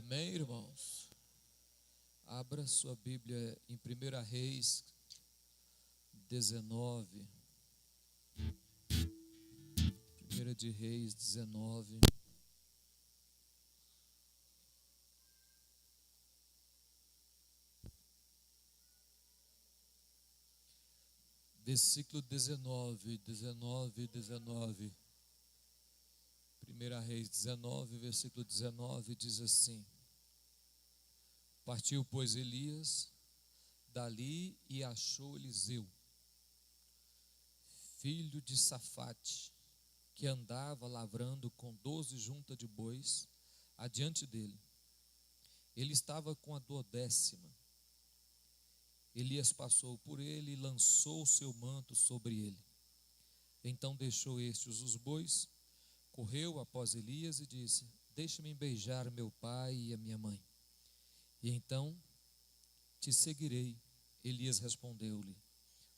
Amém, irmãos? Abra sua Bíblia em 1 Reis 19. 1 de Reis 19. Versículo 19. 1 Reis 19, versículo 19, diz assim: Partiu, pois, Elias dali e achou Eliseu, filho de Safate, que andava lavrando com 12 juntas de bois adiante dele. Ele estava com a 12ª. Elias passou por ele e lançou o seu manto sobre ele. Então deixou estes os bois, correu após Elias e disse: Deixa-me beijar meu pai e a minha mãe, e então te seguirei. Elias respondeu-lhe: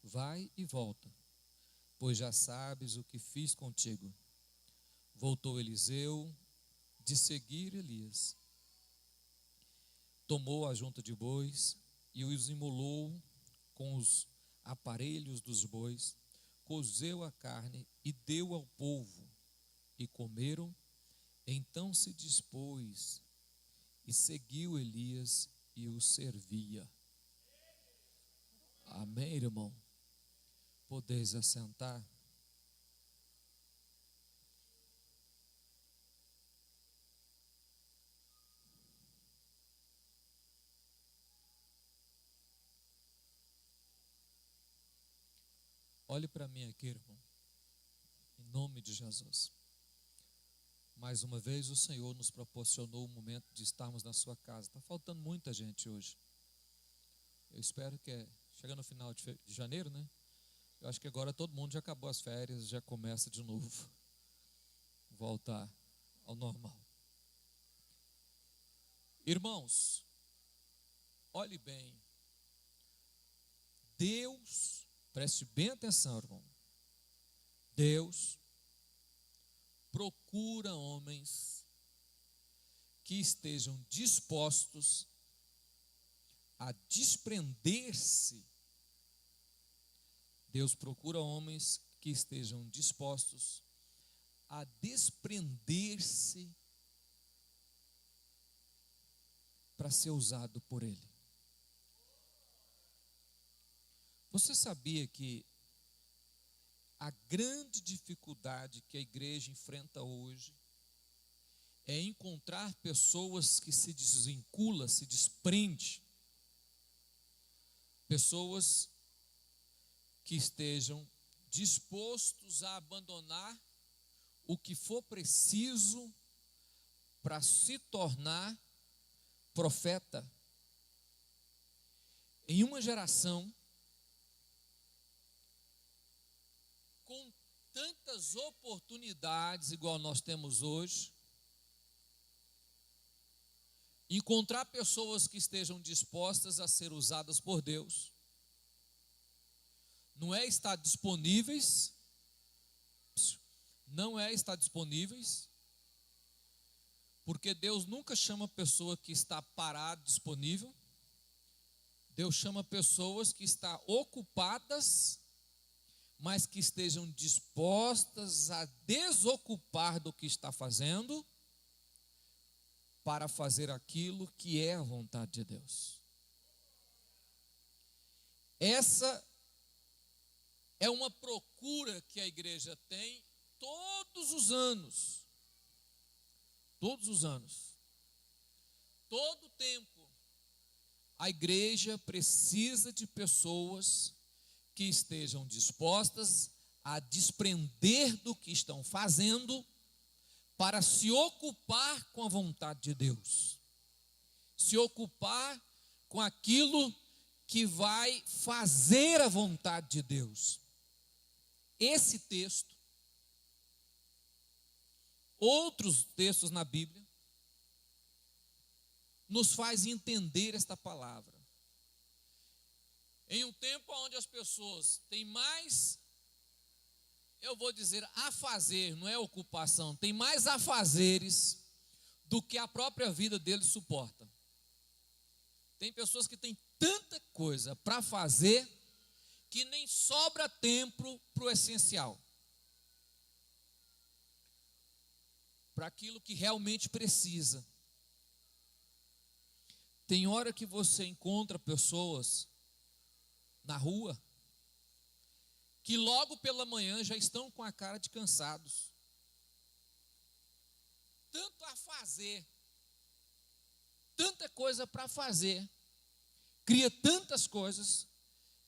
Vai e volta, pois já sabes o que fiz contigo. Voltou Eliseu de seguir Elias. Tomou a junta de bois e os imolou com os aparelhos dos bois, cozeu a carne e deu ao povo, e comeram. Então se dispôs e seguiu Elias e o servia. Amém, irmão? Podeis assentar. Olhe para mim aqui, irmão, em nome de Jesus. Mais uma vez o Senhor nos proporcionou o momento de estarmos na sua casa. Está faltando muita gente hoje. Eu espero que, chegando no final de janeiro, né? Eu acho que agora todo mundo já acabou as férias, já começa de novo, voltar ao normal. Irmãos, olhe bem. Deus, preste bem atenção, irmão. Deus procura homens que estejam dispostos a desprender-se. Deus procura homens que estejam dispostos a desprender-se para ser usado por Ele. Você sabia que a grande dificuldade que a igreja enfrenta hoje é encontrar pessoas que se desvincula, se desprende, pessoas que estejam dispostos a abandonar o que for preciso para se tornar profeta. Em uma geração com tantas oportunidades igual nós temos hoje, encontrar pessoas que estejam dispostas a ser usadas por Deus não é estar disponíveis, porque Deus nunca chama pessoa que está parada, disponível. Deus chama pessoas que estão ocupadas, mas que estejam dispostas a desocupar do que está fazendo para fazer aquilo que é a vontade de Deus. Essa é uma procura que a igreja tem todos os anos. Todos os anos. Todo o tempo. A igreja precisa de pessoas que estejam dispostas a desprender do que estão fazendo para se ocupar com a vontade de Deus. Se ocupar com aquilo que vai fazer a vontade de Deus. Esse texto, outros textos na Bíblia, nos faz entender esta palavra. Em um tempo onde as pessoas têm mais, eu vou dizer, a fazer, não é ocupação, tem mais afazeres do que a própria vida dele suporta. Tem pessoas que têm tanta coisa para fazer que nem sobra tempo para o essencial, para aquilo que realmente precisa. Tem hora que você encontra pessoas na rua que logo pela manhã já estão com a cara de cansados. Tanto a fazer, tanta coisa para fazer, cria tantas coisas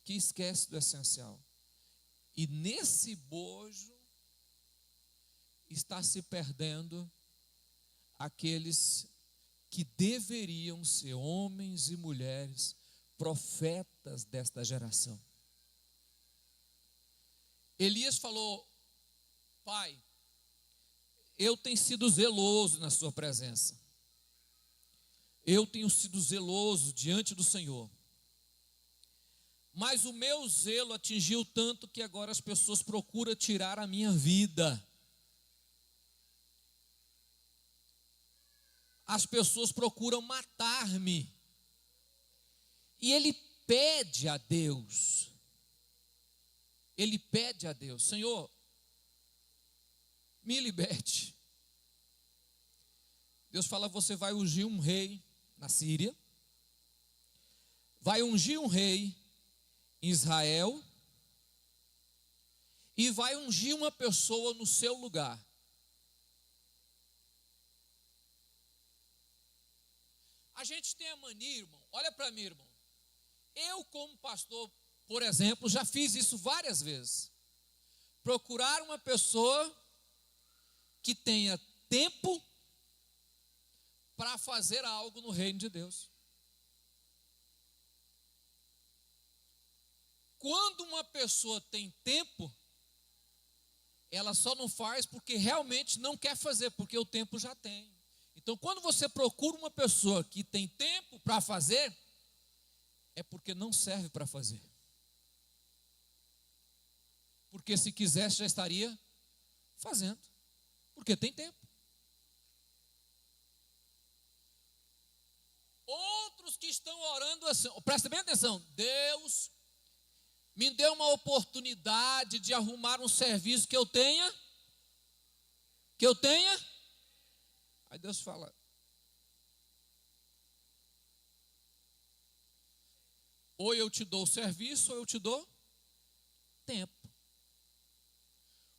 que esquece do essencial. E nesse bojo está se perdendo aqueles que deveriam ser homens e mulheres profetas desta geração. Elias falou: Pai, eu tenho sido zeloso na sua presença. Eu tenho sido zeloso diante do Senhor. Mas o meu zelo atingiu tanto que agora as pessoas procuram tirar a minha vida. As pessoas procuram matar-me. E ele pede a Deus. Ele pede a Deus: Senhor, me liberte. Deus fala: você vai ungir um rei na Síria, vai ungir um rei em Israel e vai ungir uma pessoa no seu lugar. A gente tem a mania, irmão, olha para mim, irmão. Eu, como pastor, por exemplo, já fiz isso várias vezes. Procurar uma pessoa que tenha tempo para fazer algo no reino de Deus. Quando uma pessoa tem tempo, ela só não faz porque realmente não quer fazer, porque o tempo já tem. Então, quando você procura uma pessoa que tem tempo para fazer, é porque não serve para fazer. Porque se quisesse já estaria fazendo, porque tem tempo. Outros que estão orando assim, presta bem atenção: Deus me deu uma oportunidade de arrumar um serviço que eu tenha. Aí Deus fala: ou eu te dou o serviço, ou eu te dou tempo.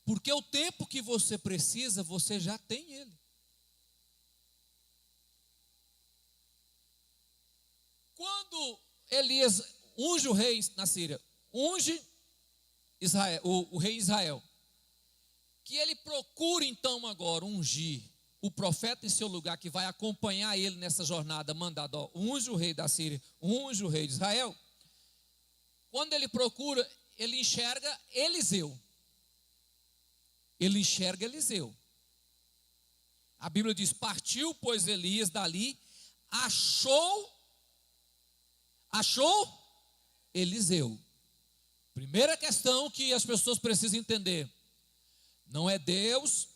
Porque o tempo que você precisa, você já tem ele. Quando Elias unge o rei na Síria, unge Israel, o rei Israel, que ele procura então agora ungir o profeta em seu lugar, que vai acompanhar ele nessa jornada, mandado: ó, unge o rei da Síria, unge o rei de Israel. Quando ele procura, ele enxerga Eliseu. Ele enxerga Eliseu. A Bíblia diz: partiu, pois, Elias dali, achou Eliseu. Primeira questão que as pessoas precisam entender: não é Deus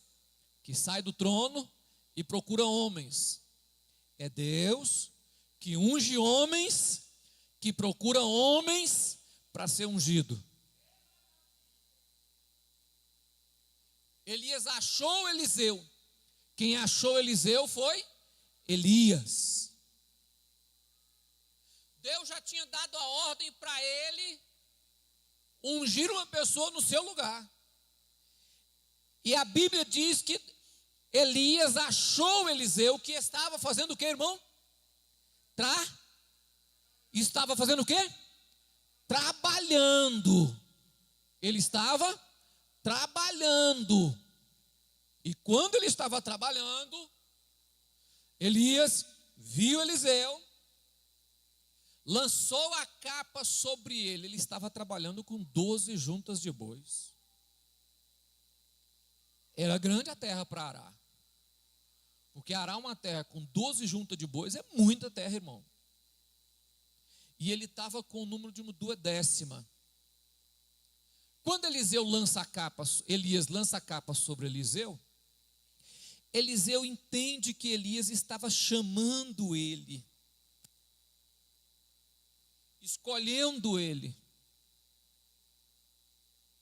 que sai do trono e procura homens. É Deus que unge homens, que procura homens para ser ungido. Elias achou Eliseu. Quem achou Eliseu foi Elias. Deus já tinha dado a ordem para ele ungir uma pessoa no seu lugar. E a Bíblia diz que Elias achou Eliseu, que estava fazendo o que, irmão? Estava fazendo o quê? Trabalhando. Ele estava trabalhando. E quando ele estava trabalhando, Elias viu Eliseu, lançou a capa sobre ele. Ele estava trabalhando com 12 juntas de bois. Era grande a terra para arar. Porque arar uma terra com 12 juntas de bois é muita terra, irmão. E ele estava com o número de uma duodécima. Quando Elias lança a capa sobre Eliseu, Eliseu entende que Elias estava chamando ele, escolhendo ele.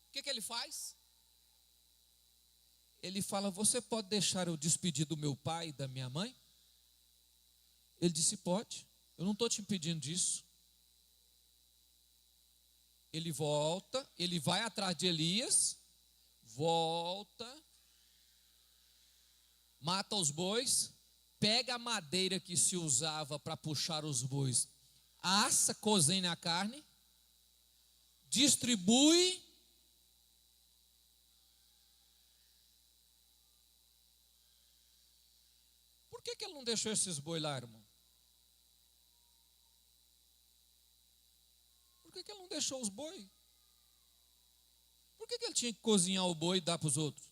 O que ele faz? Ele fala: você pode deixar eu despedir do meu pai e da minha mãe? Ele disse: pode, eu não estou te impedindo disso. Ele volta, ele vai atrás de Elias, volta, mata os bois, pega a madeira que se usava para puxar os bois, assa, cozinha a carne, distribui. Por que ele não deixou esses bois lá, irmão? Por que ele não deixou os bois? Por que ele tinha que cozinhar o boi e dar para os outros?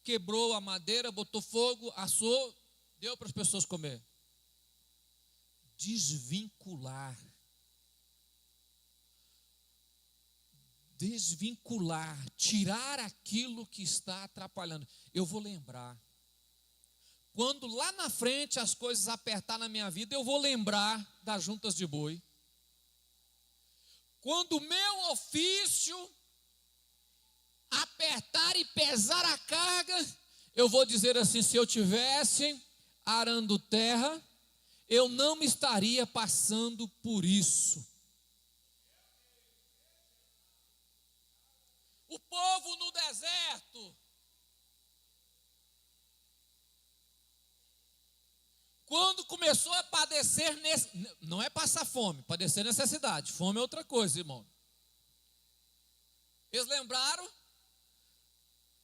Quebrou a madeira, botou fogo, assou, deu para as pessoas comer. Desvincular. Desvincular, tirar aquilo que está atrapalhando. Eu vou lembrar. Quando lá na frente as coisas apertar na minha vida, eu vou lembrar das juntas de boi. Quando o meu ofício apertar e pesar a carga, eu vou dizer assim: se eu tivesse arando terra, eu não estaria passando por isso. O povo no deserto, quando começou a padecer, não é passar fome, padecer necessidade, fome é outra coisa, irmão. Eles lembraram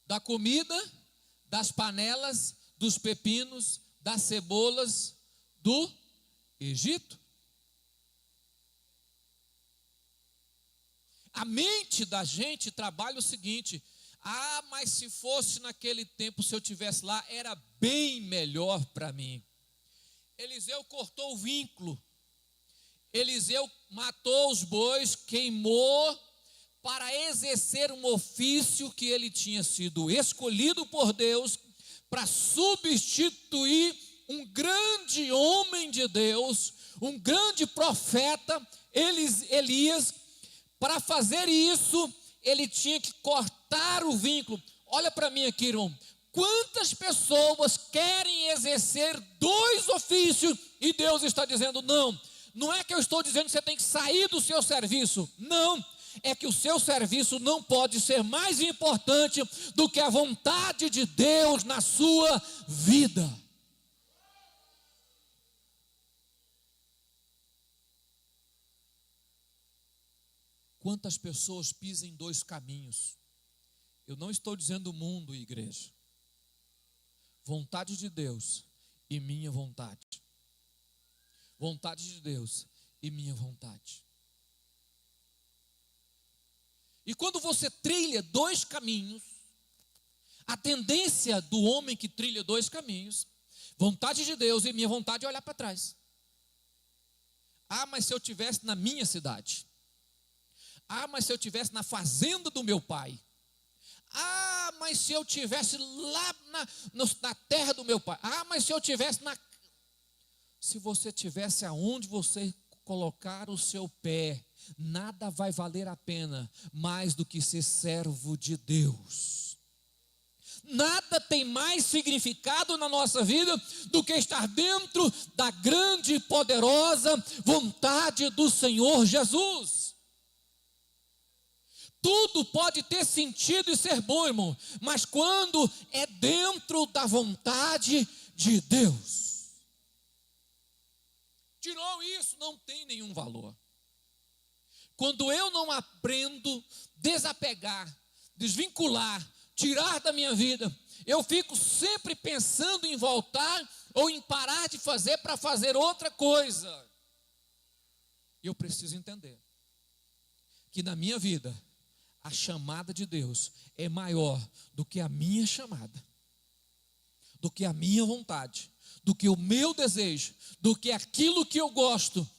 da comida, das panelas, dos pepinos, das cebolas do Egito. A mente da gente trabalha o seguinte: ah, mas se fosse naquele tempo, se eu tivesse lá, era bem melhor para mim. Eliseu cortou o vínculo, Eliseu matou os bois, queimou, para exercer um ofício que ele tinha sido escolhido por Deus, para substituir um grande homem de Deus, um grande profeta, Elias. Para fazer isso, ele tinha que cortar o vínculo. Olha para mim aqui, irmão. Quantas pessoas querem exercer dois ofícios e Deus está dizendo: não, não é que eu estou dizendo que você tem que sair do seu serviço, não, é que o seu serviço não pode ser mais importante do que a vontade de Deus na sua vida. Quantas pessoas pisam em dois caminhos? Eu não estou dizendo mundo, igreja. Vontade de Deus e minha vontade. Vontade de Deus e minha vontade. E quando você trilha dois caminhos, a tendência do homem que trilha dois caminhos, vontade de Deus e minha vontade, é olhar para trás. Ah, mas se eu estivesse na minha cidade. Ah, mas se eu estivesse na fazenda do meu pai. Ah, mas se eu estivesse lá na terra do meu pai. Ah, mas se eu estivesse na... Se você estivesse aonde você colocar o seu pé, nada vai valer a pena mais do que ser servo de Deus. Nada tem mais significado na nossa vida do que estar dentro da grande e poderosa vontade do Senhor Jesus. Tudo pode ter sentido e ser bom, irmão, mas quando é dentro da vontade de Deus. Tirou isso, não tem nenhum valor. Quando eu não aprendo desapegar, desvincular, tirar da minha vida, eu fico sempre pensando em voltar ou em parar de fazer para fazer outra coisa. E eu preciso entender que na minha vida, a chamada de Deus é maior do que a minha chamada, do que a minha vontade, do que o meu desejo, do que aquilo que eu gosto.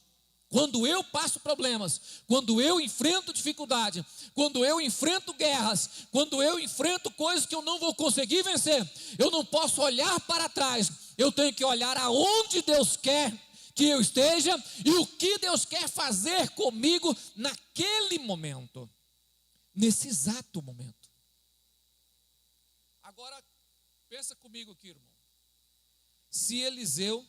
Quando eu passo problemas, quando eu enfrento dificuldade, quando eu enfrento guerras, quando eu enfrento coisas que eu não vou conseguir vencer, eu não posso olhar para trás, eu tenho que olhar aonde Deus quer que eu esteja e o que Deus quer fazer comigo naquele momento, nesse exato momento. Agora, pensa comigo aqui, irmão. Se Eliseu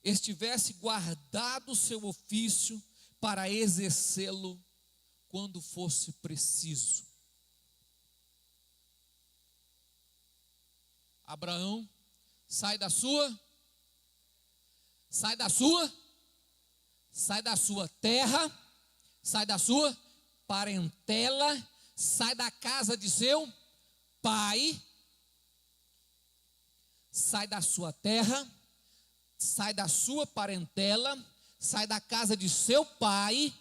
estivesse guardado o seu ofício para exercê-lo quando fosse preciso. Abraão sai da sua terra, sai da sua parentela, sai da casa de seu pai, sai da sua terra, sai da sua parentela, sai da casa de seu pai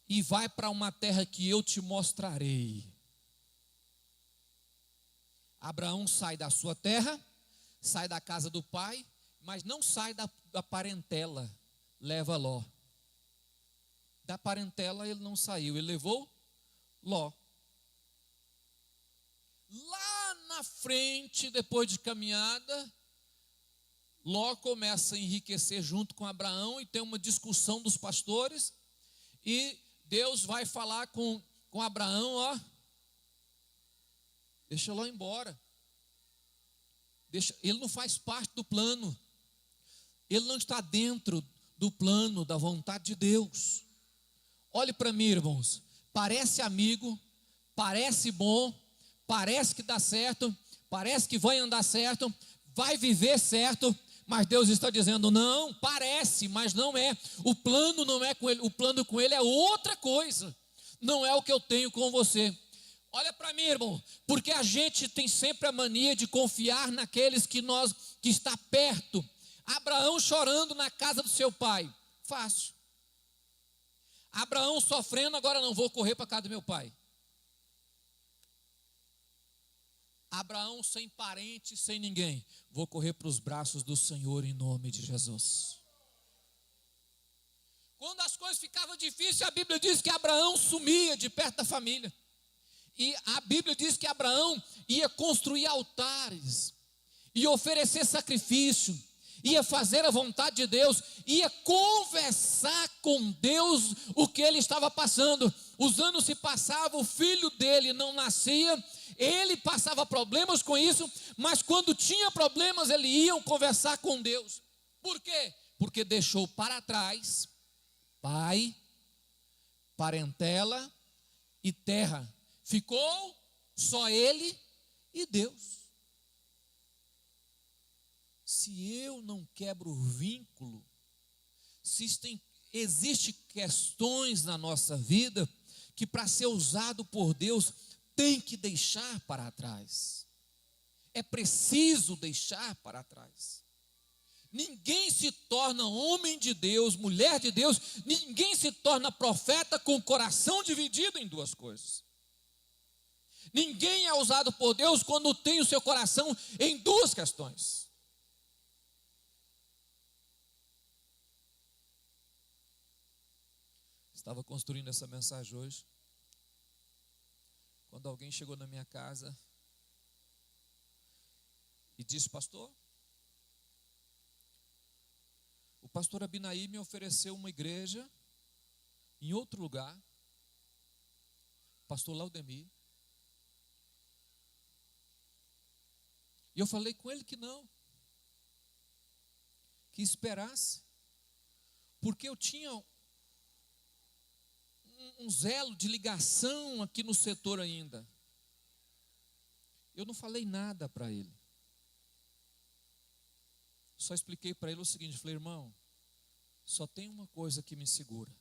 e vai para uma terra que eu te mostrarei. Abraão sai da sua terra, sai da casa do pai, mas não sai da parentela, leva Ló. Da parentela ele não saiu, ele levou Ló. Lá na frente, depois de caminhada, Ló começa a enriquecer junto com Abraão e tem uma discussão dos pastores. E Deus vai falar com Abraão, ó, deixa Ló embora. Ele não faz parte do plano. Ele não está dentro do plano, da vontade de Deus. Olhe para mim, irmãos. Parece amigo, parece bom, parece que dá certo, parece que vai andar certo, vai viver certo. Mas Deus está dizendo, não, parece, mas não é. O plano não é com ele, o plano com ele é outra coisa. Não é o que eu tenho com você. Olha para mim, irmão, porque a gente tem sempre a mania de confiar naqueles que está perto. Abraão chorando na casa do seu pai, fácil. Abraão sofrendo, agora não vou correr para a casa do meu pai. Abraão sem parente, sem ninguém, vou correr para os braços do Senhor em nome de Jesus. Quando as coisas ficavam difíceis, a Bíblia diz que Abraão sumia de perto da família. E a Bíblia diz que Abraão ia construir altares, ia oferecer sacrifício, ia fazer a vontade de Deus, ia conversar com Deus o que ele estava passando. Os anos se passavam, o filho dele não nascia, ele passava problemas com isso, mas quando tinha problemas, ele ia conversar com Deus. Por quê? Porque deixou para trás pai, parentela e terra. Ficou só ele e Deus. Se eu não quebro o vínculo, se existem questões na nossa vida que para ser usado por Deus tem que deixar para trás. É preciso deixar para trás. Ninguém se torna homem de Deus, mulher de Deus, ninguém se torna profeta com o coração dividido em duas coisas. Ninguém é usado por Deus quando tem o seu coração em duas questões. Estava construindo essa mensagem hoje, quando alguém chegou na minha casa e disse, pastor, o pastor Abinaí me ofereceu uma igreja em outro lugar, pastor Laudemir, e eu falei com ele que não, que esperasse, porque eu tinha um zelo de ligação aqui no setor ainda. Eu não falei nada para ele. Só expliquei para ele o seguinte, falei, irmão, só tem uma coisa que me segura.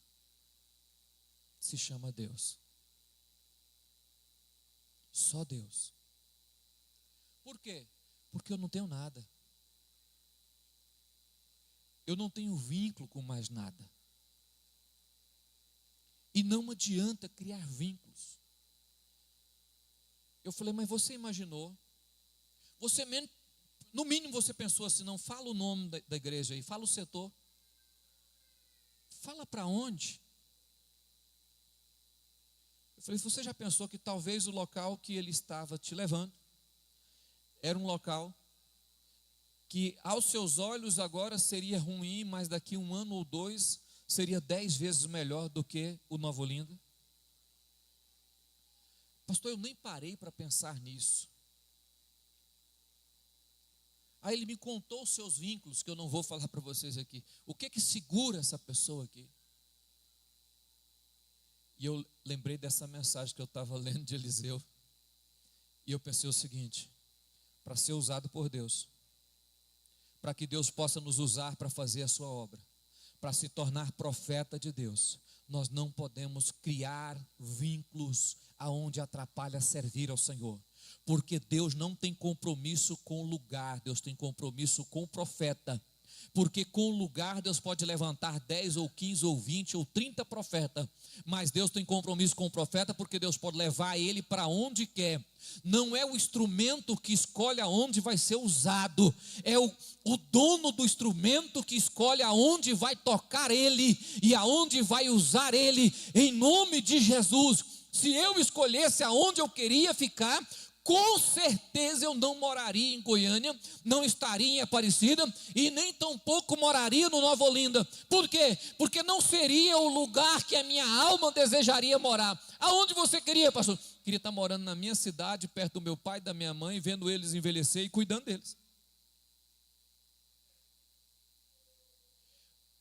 Se chama Deus. Só Deus. Por quê? Porque eu não tenho nada. Eu não tenho vínculo com mais nada. E não adianta criar vínculos. Eu falei, mas você imaginou? Você mesmo, no mínimo você pensou assim, não, fala o nome da igreja aí, fala o setor. fala para onde? Eu falei, você já pensou que talvez o local que ele estava te levando era um local que aos seus olhos agora seria ruim, mas daqui 1 ano ou 2 seria 10 vezes melhor do que o Nova Olinda? Pastor, eu nem parei para pensar nisso. Aí ele me contou os seus vínculos, que eu não vou falar para vocês aqui. O que segura essa pessoa aqui? E eu lembrei dessa mensagem que eu estava lendo de Eliseu. E eu pensei o seguinte: para ser usado por Deus, para que Deus possa nos usar para fazer a sua obra, para se tornar profeta de Deus, nós não podemos criar vínculos aonde atrapalha servir ao Senhor. Porque Deus não tem compromisso com o lugar, Deus tem compromisso com o profeta. Porque com o lugar Deus pode levantar 10 ou 15 ou 20 ou 30 profetas, mas Deus tem compromisso com o profeta, porque Deus pode levar ele para onde quer. Não é o instrumento que escolhe aonde vai ser usado, é o dono do instrumento que escolhe aonde vai tocar ele e aonde vai usar ele, em nome de Jesus. Se eu escolhesse aonde eu queria ficar, com certeza eu não moraria em Goiânia, não estaria em Aparecida e nem tampouco moraria no Nova Olinda. Por quê? Porque não seria o lugar que a minha alma desejaria morar. Aonde você queria, pastor? Queria estar morando na minha cidade, perto do meu pai e da minha mãe, vendo eles envelhecer e cuidando deles.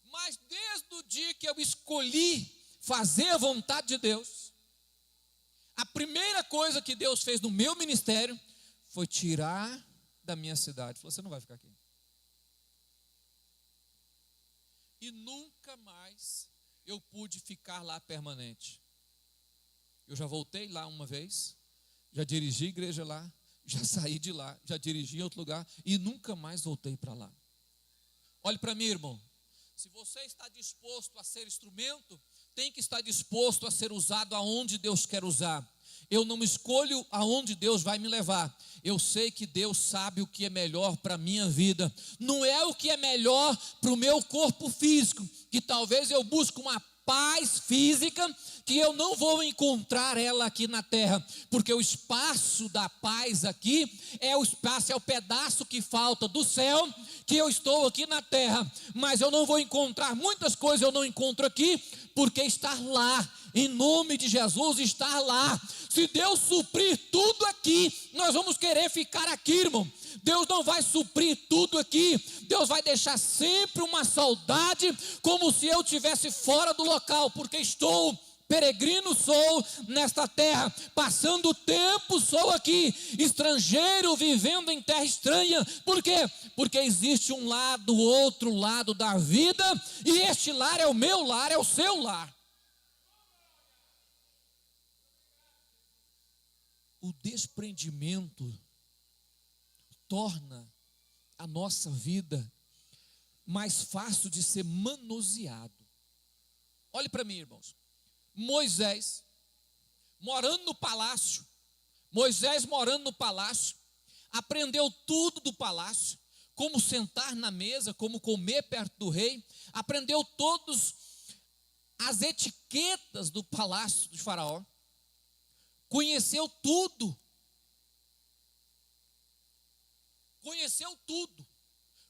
Mas desde o dia que eu escolhi fazer a vontade de Deus, a primeira coisa que Deus fez no meu ministério foi tirar da minha cidade. Falou, você não vai ficar aqui. E nunca mais eu pude ficar lá permanente. Eu já voltei lá uma vez, já dirigi igreja lá, já saí de lá, já dirigi em outro lugar e nunca mais voltei para lá. Olhe para mim, irmão. Se você está disposto a ser instrumento, tem que estar disposto a ser usado aonde Deus quer usar. Eu não escolho aonde Deus vai me levar. Eu sei que Deus sabe o que é melhor para a minha vida. Não é o que é melhor para o meu corpo físico, que talvez eu busque uma paz física que eu não vou encontrar ela aqui na terra, porque o espaço da paz aqui é o espaço, é o pedaço que falta do céu, que eu estou aqui na terra, mas eu não vou encontrar muitas coisas, eu não encontro aqui, porque estar lá, em nome de Jesus, estar lá, se Deus suprir tudo aqui, nós vamos querer ficar aqui, irmão. Deus não vai suprir tudo aqui, Deus vai deixar sempre uma saudade, como se eu estivesse fora do local, porque estou peregrino, sou nesta terra, passando tempo, sou aqui, estrangeiro, vivendo em terra estranha. Por quê? Porque existe um lado, outro lado da vida, e este lar é o meu lar, é o seu lar. O desprendimento torna a nossa vida mais fácil de ser manuseado. Olhe para mim, irmãos. Moisés morando no palácio, aprendeu tudo do palácio, como sentar na mesa, como comer perto do rei, aprendeu todas as etiquetas do palácio de Faraó, conheceu tudo,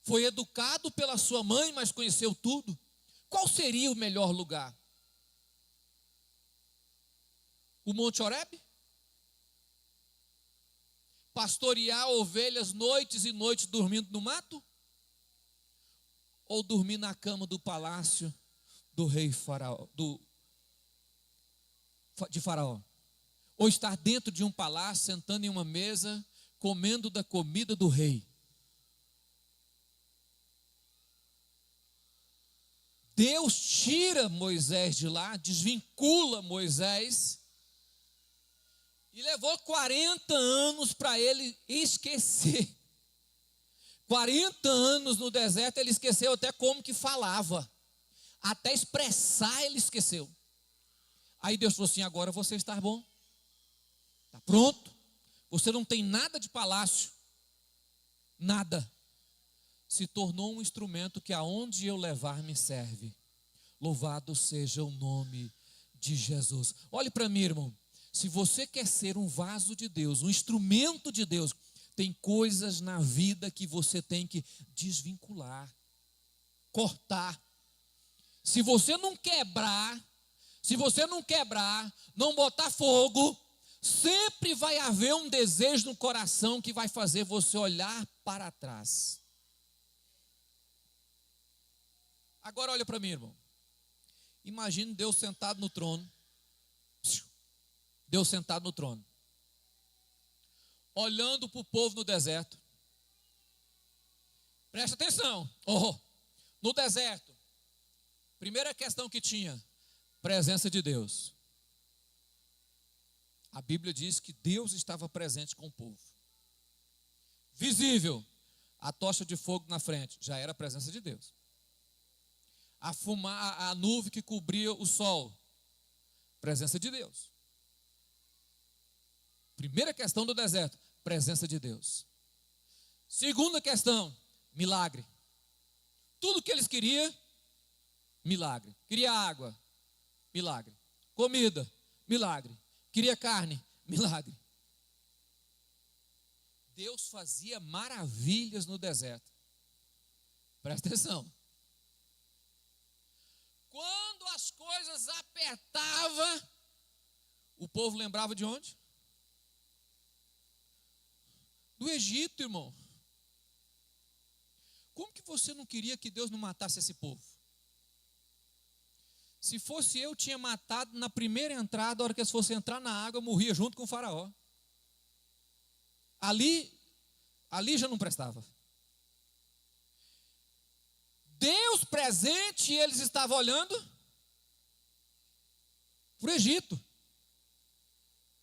foi educado pela sua mãe, mas conheceu tudo. Qual seria o melhor lugar? O Monte Horebe? Pastorear ovelhas noites e noites dormindo no mato? Ou dormir na cama do palácio do rei Faraó, de Faraó? Ou estar dentro de um palácio, sentando em uma mesa, comendo da comida do rei? Deus tira Moisés de lá, desvincula Moisés, e levou 40 anos para ele esquecer. 40 anos no deserto, ele esqueceu até como que falava. Até expressar ele esqueceu. Aí Deus falou assim, agora você está bom. Está pronto. Você não tem nada de palácio. Nada. Se tornou um instrumento que aonde eu levar me serve. Louvado seja o nome de Jesus. Olhe para mim, irmão. Se você quer ser um vaso de Deus, um instrumento de Deus, tem coisas na vida que você tem que desvincular, cortar. Se você não quebrar, não botar fogo, sempre vai haver um desejo no coração que vai fazer você olhar para trás. Agora olha para mim, irmão. Imagine Deus sentado no trono. Deus sentado no trono, olhando para o povo no deserto. Presta atenção. No deserto, primeira questão que tinha, presença de Deus. A Bíblia diz que Deus estava presente com o povo. Visível, a tocha de fogo na frente, já era a presença de Deus. A nuvem que cobria o sol, presença de Deus. Primeira questão do deserto, presença de Deus. Segunda questão, milagre. Tudo que eles queriam, milagre. Queria água, milagre. Comida, milagre. Queria carne, milagre. Deus fazia maravilhas no deserto. Presta atenção. Quando as coisas apertavam, o povo lembrava de onde? Do Egito, irmão. Como que você não queria que Deus não matasse esse povo? Se fosse eu, tinha matado na primeira entrada, a hora que eles fossem entrar na água, eu morria junto com o faraó. Ali já não prestava. Deus presente, e eles estavam olhando para o Egito.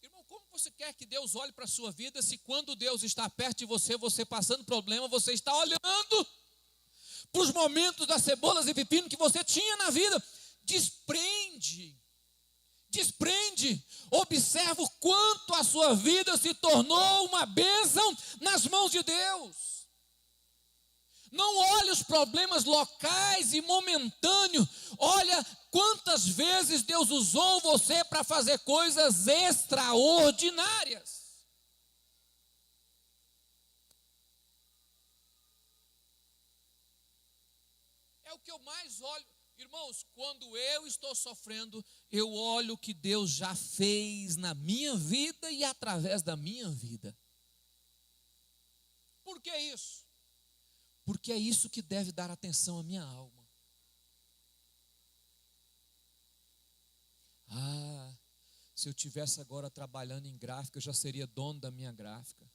Irmão, como você quer que Deus olhe para a sua vida, se quando Deus está perto de você, você passando problema, você está olhando para os momentos das cebolas e pepino que você tinha na vida? Desprende. Observa o quanto a sua vida se tornou uma bênção nas mãos de Deus. Não olhe os problemas locais e momentâneos. Olha quantas vezes Deus usou você para fazer coisas extraordinárias. É o que eu mais olho. Irmãos, quando eu estou sofrendo, eu olho o que Deus já fez na minha vida e através da minha vida. Por que isso? Porque é isso que deve dar atenção à minha alma. Se eu tivesse agora trabalhando em gráfica, eu já seria dono da minha gráfica.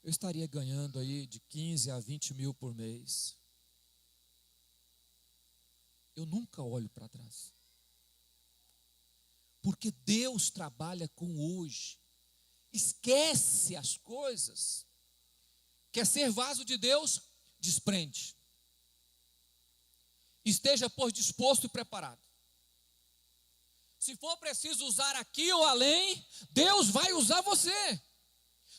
Eu estaria ganhando aí de 15 a 20 mil por mês. Eu nunca olho para trás. Porque Deus trabalha com hoje. Esquece as coisas. Quer ser vaso de Deus? Desprende. Esteja, pois, disposto e preparado. Se for preciso usar aqui ou além, Deus vai usar você.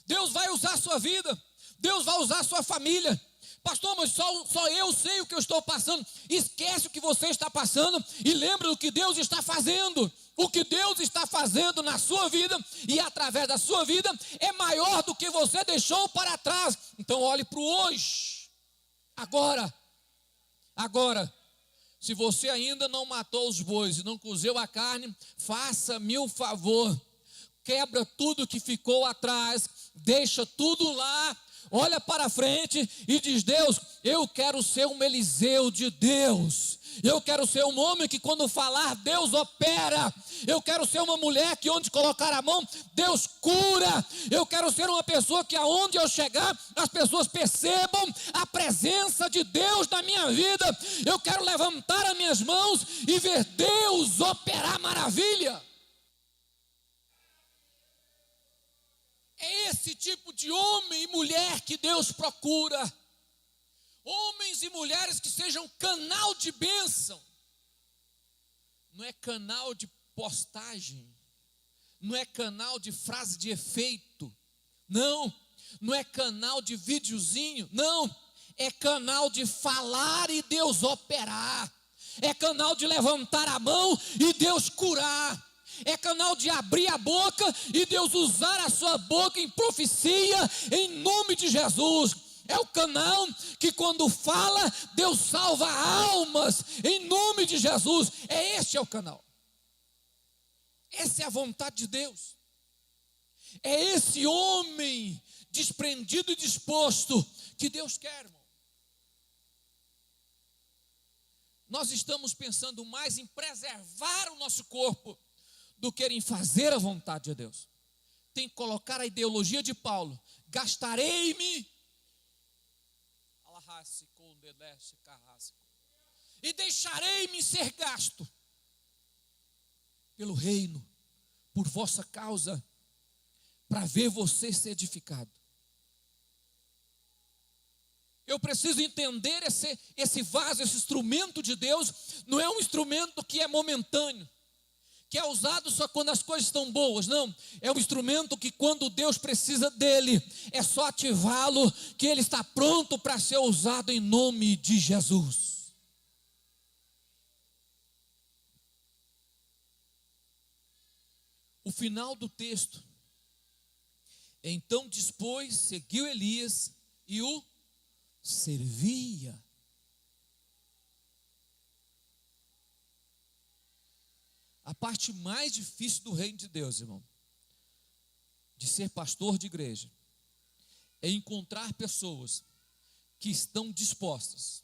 Deus vai usar a sua vida. Deus vai usar a sua família. Pastor, mas só eu sei o que eu estou passando. Esquece o que você está passando e lembra do que Deus está fazendo. O que Deus está fazendo na sua vida e através da sua vida é maior do que você deixou para trás. Então olhe para o hoje. Agora. Se você ainda não matou os bois e não cozeu a carne, faça-me o favor. Quebra tudo que ficou atrás, deixa tudo lá. Olha para frente e diz: Deus, eu quero ser um Eliseu de Deus. Eu quero ser um homem que quando falar, Deus opera. Eu quero ser uma mulher que onde colocar a mão, Deus cura. Eu quero ser uma pessoa que aonde eu chegar, as pessoas percebam a presença de Deus na minha vida. Eu quero levantar as minhas mãos e ver Deus operar maravilha. É esse tipo de homem e mulher que Deus procura. Homens e mulheres que sejam canal de bênção. Não é canal de postagem. Não é canal de frase de efeito. Não é canal de videozinho. Não. é canal de falar e Deus operar, é canal de levantar a mão e Deus curar, é canal de abrir a boca e Deus usar a sua boca em profecia, em nome de Jesus. É o canal que quando fala, Deus salva almas, em nome de Jesus. Este é o canal. Essa é a vontade de Deus. É esse homem desprendido e disposto que Deus quer, irmão. Nós estamos pensando mais em preservar o nosso corpo do que em fazer a vontade de Deus. Tem que colocar a ideologia de Paulo: gastarei-me e deixarei-me ser gasto pelo reino, por vossa causa, para ver você ser edificado. Eu preciso entender esse vaso, esse instrumento de Deus, não é um instrumento que é momentâneo, que é usado só quando as coisas estão boas, não. É um instrumento que quando Deus precisa dele, é só ativá-lo, que ele está pronto para ser usado em nome de Jesus. O final do texto: então dispôs, seguiu Elias e o servia. A parte mais difícil do reino de Deus, irmão, de ser pastor de igreja, é encontrar pessoas que estão dispostas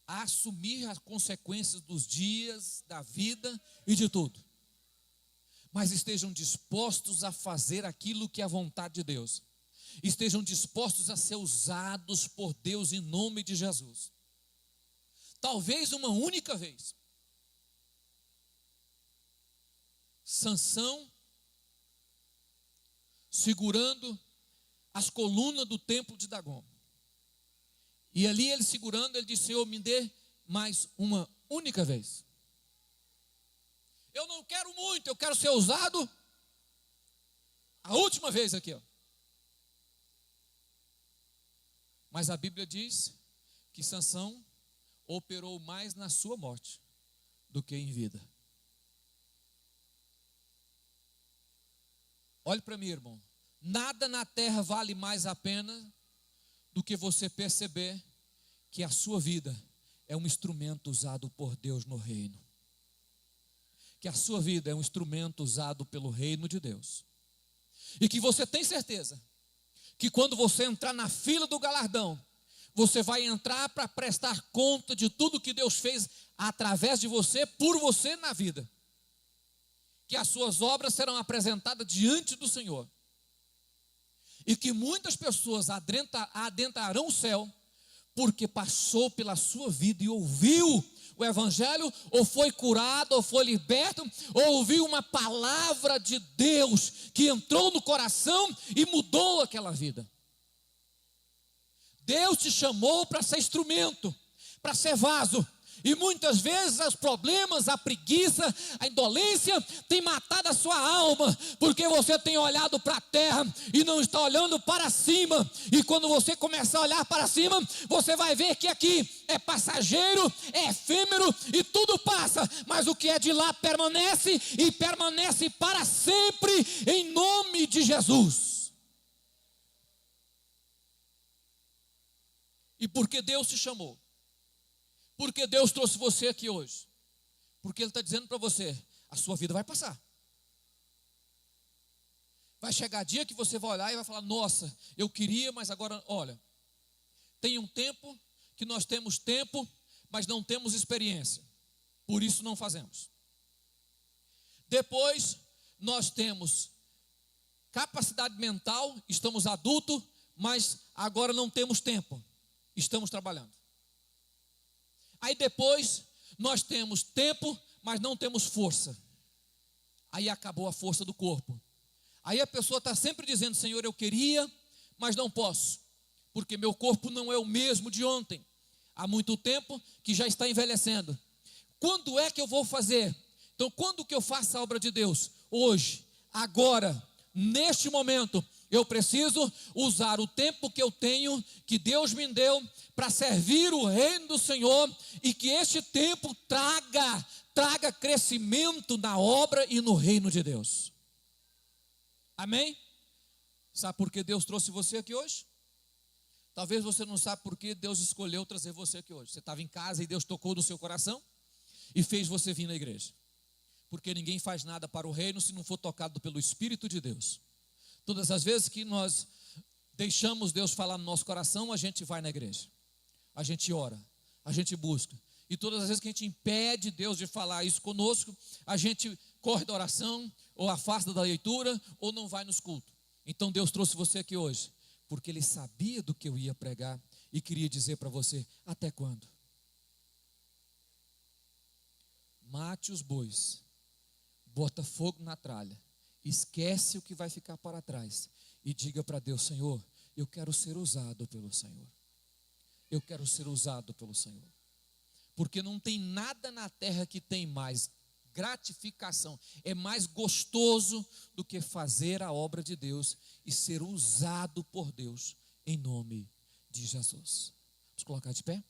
a assumir as consequências dos dias, da vida e de tudo, mas estejam dispostos a fazer aquilo que é a vontade de Deus, estejam dispostos a ser usados por Deus em nome de Jesus. Talvez uma única vez, Sansão, segurando as colunas do templo de Dagom, e ali ele segurando, ele disse: Senhor, me dê mais uma única vez. Eu não quero muito, eu quero ser usado a última vez aqui, ó. Mas a Bíblia diz que Sansão operou mais na sua morte do que em vida. Olhe para mim, irmão. Nada na terra vale mais a pena do que você perceber que a sua vida é um instrumento usado por Deus no reino. Que a sua vida é um instrumento usado pelo reino de Deus. E que você tem certeza que quando você entrar na fila do galardão, você vai entrar para prestar conta de tudo que Deus fez através de você, por você na vida. Que as suas obras serão apresentadas diante do Senhor. E que muitas pessoas adentrarão o céu, porque passou pela sua vida e ouviu o evangelho, ou foi curado, ou foi liberto, ou ouviu uma palavra de Deus que entrou no coração e mudou aquela vida. Deus te chamou para ser instrumento, para ser vaso. E muitas vezes os problemas, a preguiça, a indolência tem matado a sua alma, porque você tem olhado para a terra e não está olhando para cima. E quando você começar a olhar para cima, você vai ver que aqui é passageiro, é efêmero e tudo passa, mas o que é de lá permanece e permanece para sempre, em nome de Jesus. E porque Deus te chamou, porque Deus trouxe você aqui hoje, porque Ele está dizendo para você: a sua vida vai passar. Vai chegar dia que você vai olhar e vai falar: nossa, eu queria, mas agora, olha, tem um tempo que nós temos tempo, mas não temos experiência, por isso não fazemos. Depois, nós temos capacidade mental, estamos adultos, mas agora não temos tempo, estamos trabalhando. Aí depois, nós temos tempo, mas não temos força. Aí acabou a força do corpo. Aí a pessoa está sempre dizendo: Senhor, eu queria, mas não posso, porque meu corpo não é o mesmo de ontem. Há muito tempo que já está envelhecendo. Quando é que eu vou fazer? Então, quando que eu faço a obra de Deus? Hoje, agora, neste momento, Eu preciso usar o tempo que eu tenho, que Deus me deu, para servir o reino do Senhor, e que este tempo traga crescimento na obra e no reino de Deus. Amém? Sabe por que Deus trouxe você aqui hoje? Talvez você não sabe por que Deus escolheu trazer você aqui hoje. Você estava em casa e Deus tocou no seu coração e fez você vir na igreja. Porque ninguém faz nada para o reino se não for tocado pelo Espírito de Deus. Todas as vezes que nós deixamos Deus falar no nosso coração, a gente vai na igreja, a gente ora, a gente busca. E todas as vezes que a gente impede Deus de falar isso conosco, a gente corre da oração, ou afasta da leitura, ou não vai nos cultos. Então Deus trouxe você aqui hoje, porque Ele sabia do que eu ia pregar e queria dizer para você: até quando? Mate os bois, bota fogo na tralha, esquece o que vai ficar para trás e diga para Deus: Senhor, eu quero ser usado pelo Senhor. Eu quero ser usado pelo Senhor. Porque não tem nada na terra que tem mais gratificação, é mais gostoso do que fazer a obra de Deus e ser usado por Deus em nome de Jesus. Vamos colocar de pé?